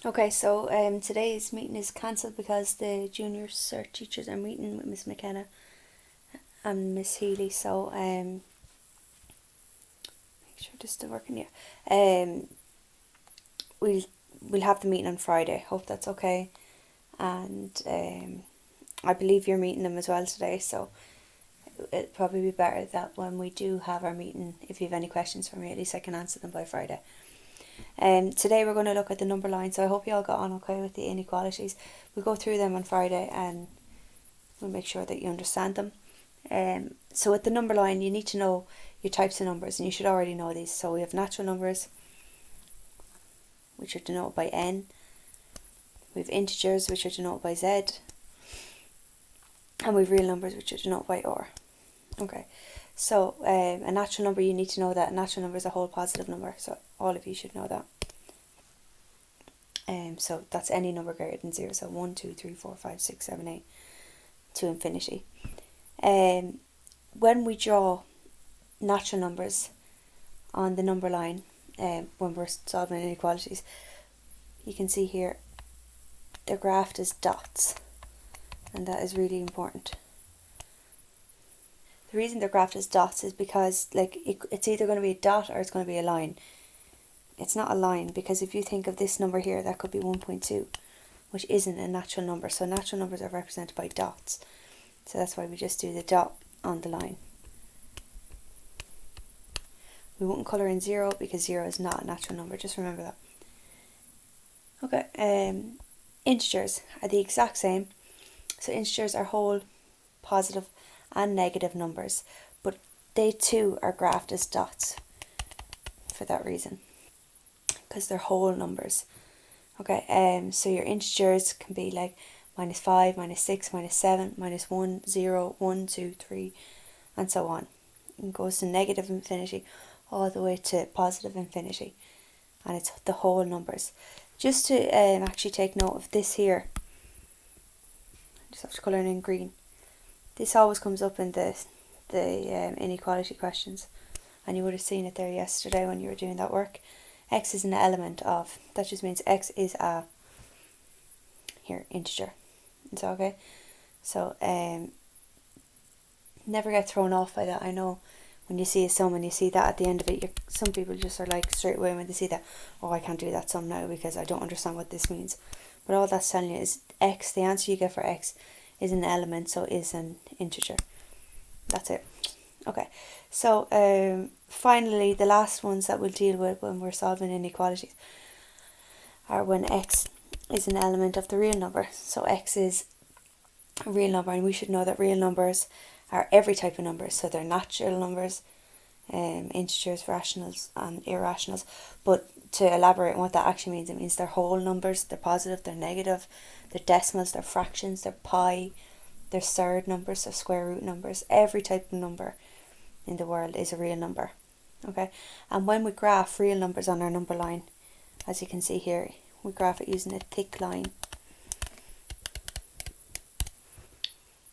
Okay, so today's meeting is cancelled because the junior cert teachers are meeting with Miss McKenna and Miss Healy. So make sure this is still working. Yeah. We'll we'll have the meeting on Friday. Hope that's okay. And I believe you're meeting them as well today. So it'd probably be better that when we do have our meeting, if you have any questions for me, at least I can answer them by Friday. Today we're going to look at the number line, so I hope you all got on okay with the inequalities. We'll go through them on Friday and we'll make sure that you understand them. So with the number line, you need to know your types of numbers, and you should already know these. So we have natural numbers, which are denoted by n. We have integers, which are denoted by z. And we have real numbers, which are denoted by r. Okay, so a natural number, you need to know that a natural number is a whole positive number, so all of you should know that. So that's any number greater than 0, so 1, 2, 3, 4, 5, 6, 7, 8 to infinity. When we draw natural numbers on the number line, when we're solving inequalities, you can see here they're graphed as dots, and that is really important. The reason they're graphed as dots is because it's either going to be a dot or it's going to be a line. It's not a line, because if you think of this number here, that could be 1.2, which isn't a natural number. So natural numbers are represented by dots. So that's why we just do the dot on the line. We won't colour in 0 because 0 is not a natural number. Just remember that. Okay, integers are the exact same. So integers are whole, positive and negative numbers, but they too are graphed as dots for that reason, because they're whole numbers. Okay, so your integers can be like -5, -6, -7, -1, 0, 1, 2, 3, and so on. It goes to negative infinity all the way to positive infinity, and it's the whole numbers. Just to actually take note of this here, I just have to colour it in green. This always comes up in the inequality questions, and you would have seen it there yesterday when you were doing that work. X is an element of, that just means X is a integer. Is that okay? So never get thrown off by that. I know when you see a sum and you see that at the end of it, some people just are like straight away when they see that, oh, I can't do that sum now because I don't understand what this means. But all that's telling you is X, the answer you get for X is an element, so is an integer. That's it. Okay, so finally, the last ones that we'll deal with when we're solving inequalities are when X is an element of the real number. So X is a real number, and we should know that real numbers are every type of number. So they're natural numbers, integers, rationals and irrationals. But to elaborate on what that actually means, it means they're whole numbers, they're positive, they're negative, they're decimals, they're fractions, they're pi, they're third numbers, they're square root numbers. Every type of number in the world is a real number. Okay, and when we graph real numbers on our number line, as you can see here, we graph it using a thick line.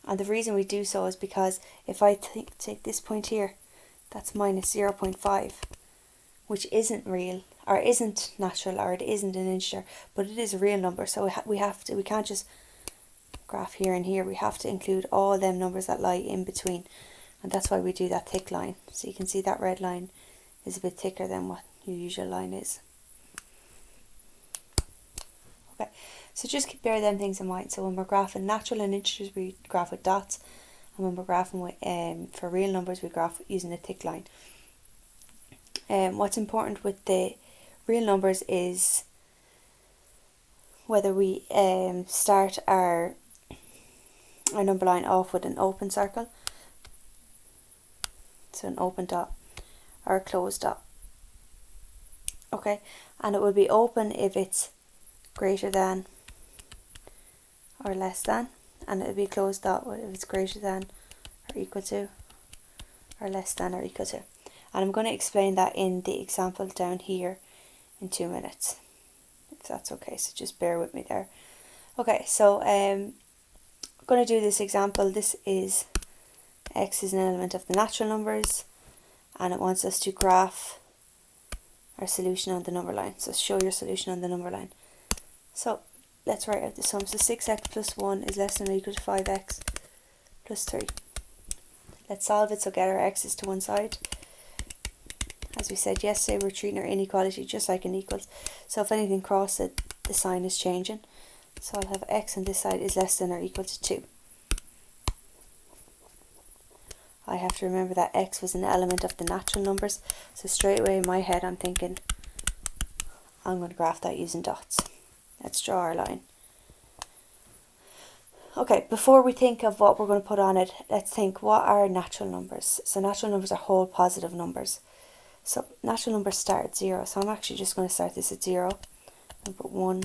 And the reason we do so is because if I take this point here, that's minus 0.5, which isn't real, or isn't natural, or it isn't an integer, but it is a real number. So we can't just graph here and here. We have to include all them numbers that lie in between, and that's why we do that thick line. So you can see that red line is a bit thicker than what your usual line is. Okay, so just bear them things in mind. So when we're graphing natural and integers, we graph with dots, and when we're graphing with for real numbers, we graph using a thick line. What's important with the real numbers is whether we start our number line off with an open circle, so an open dot, or a closed dot. Okay, and it will be open if it's greater than or less than, and it will be closed dot if it's greater than or equal to, or less than or equal to. And I'm going to explain that in the example down here in 2 minutes, if that's okay, so just bear with me there. Okay, so I'm going to do this example. This is X is an element of the natural numbers, and it wants us to graph our solution on the number line. So show your solution on the number line. So let's write out the sum. So 6x plus 1 is less than or equal to 5x plus 3. Let's solve it, so get our x's to one side. As we said yesterday, we're treating our inequality just like an equals. So if anything crosses it, the sign is changing. So I'll have x on this side is less than or equal to 2. I have to remember that x was an element of the natural numbers. So straight away in my head I'm thinking I'm going to graph that using dots. Let's draw our line. Okay, before we think of what we're going to put on it, let's think, what are natural numbers? So natural numbers are whole positive numbers. So natural numbers start at 0. So I'm actually just going to start this at 0 and put 1.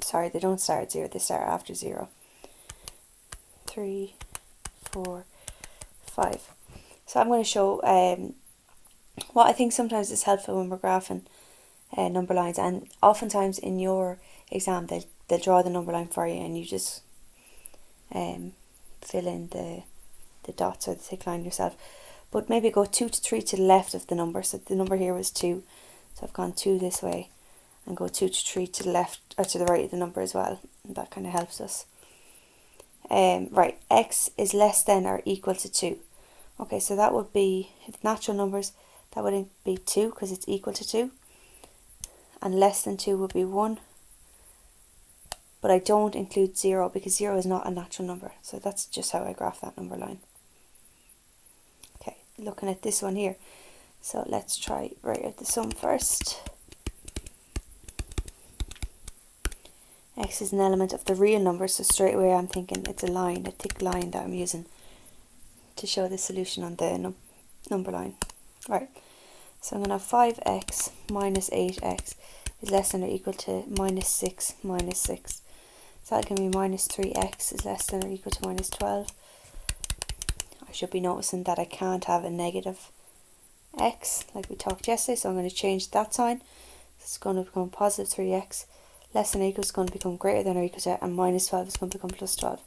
Sorry, they don't start at 0, they start after 0. 3, 4, 5. So I'm going to show what I think sometimes is helpful when we're graphing number lines, and oftentimes in your exam they'll draw the number line for you and you just fill in the dots or the thick line yourself. But maybe go 2 to 3 to the left of the number. So the number here was 2, so I've gone 2 this way, and go 2 to 3 to the left or to the right of the number as well, and that kind of helps us. Right, x is less than or equal to 2. Okay, so that would be, if natural numbers, that would be 2 because it's equal to 2, and less than 2 would be 1. But I don't include 0 because 0 is not a natural number. So that's just how I graph that number line. Okay, looking at this one here. So let's try write out the sum first. X is an element of the real number, so straight away I'm thinking it's a line, a thick line that I'm using to show the solution on the number line. Right, so I'm going to have 5x minus 8x is less than or equal to minus 6 minus 6. So that can be minus 3x is less than or equal to minus 12. I should be noticing that I can't have a negative x like we talked yesterday, so I'm going to change that sign. It's going to become positive 3x. Less than or equal is going to become greater than or equal to, and minus 12 is going to become plus 12.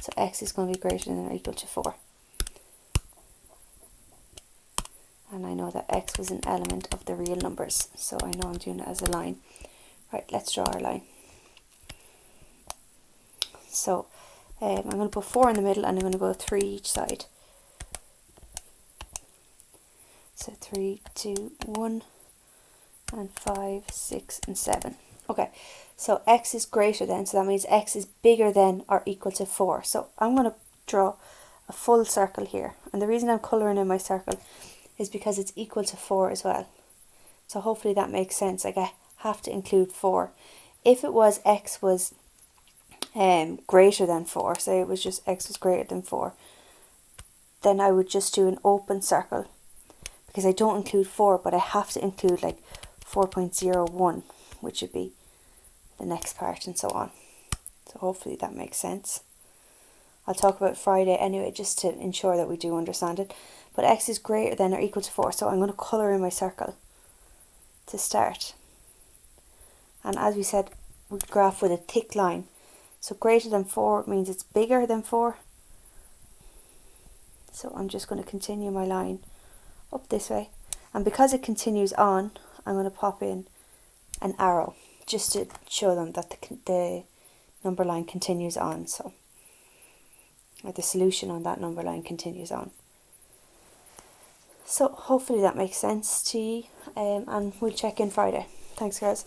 So x is going to be greater than or equal to 4. And I know that x was an element of the real numbers, so I know I'm doing it as a line. Right, let's draw our line. So I'm going to put 4 in the middle, and I'm going to go 3 each side. So 3, 2, 1, and 5, 6, and 7. Okay, so x is greater than, so that means x is bigger than or equal to 4. So I'm going to draw a full circle here, and the reason I'm colouring in my circle is because it's equal to 4 as well. So hopefully that makes sense. Like I have to include 4. If it was x was greater than 4, say it was just x was greater than 4, then I would just do an open circle because I don't include 4, but I have to include like 4.01, which would be the next part, and so on. So hopefully that makes sense. I'll talk about Friday anyway, just to ensure that we do understand it. But x is greater than or equal to 4, so I'm going to colour in my circle to start. And as we said, we graph with a thick line. So greater than 4 means it's bigger than 4. So I'm just going to continue my line up this way. And because it continues on, I'm going to pop in an arrow just to show them that the number line continues on. So, or the solution on that number line continues on. So hopefully that makes sense to you, and we'll check in Friday. Thanks guys.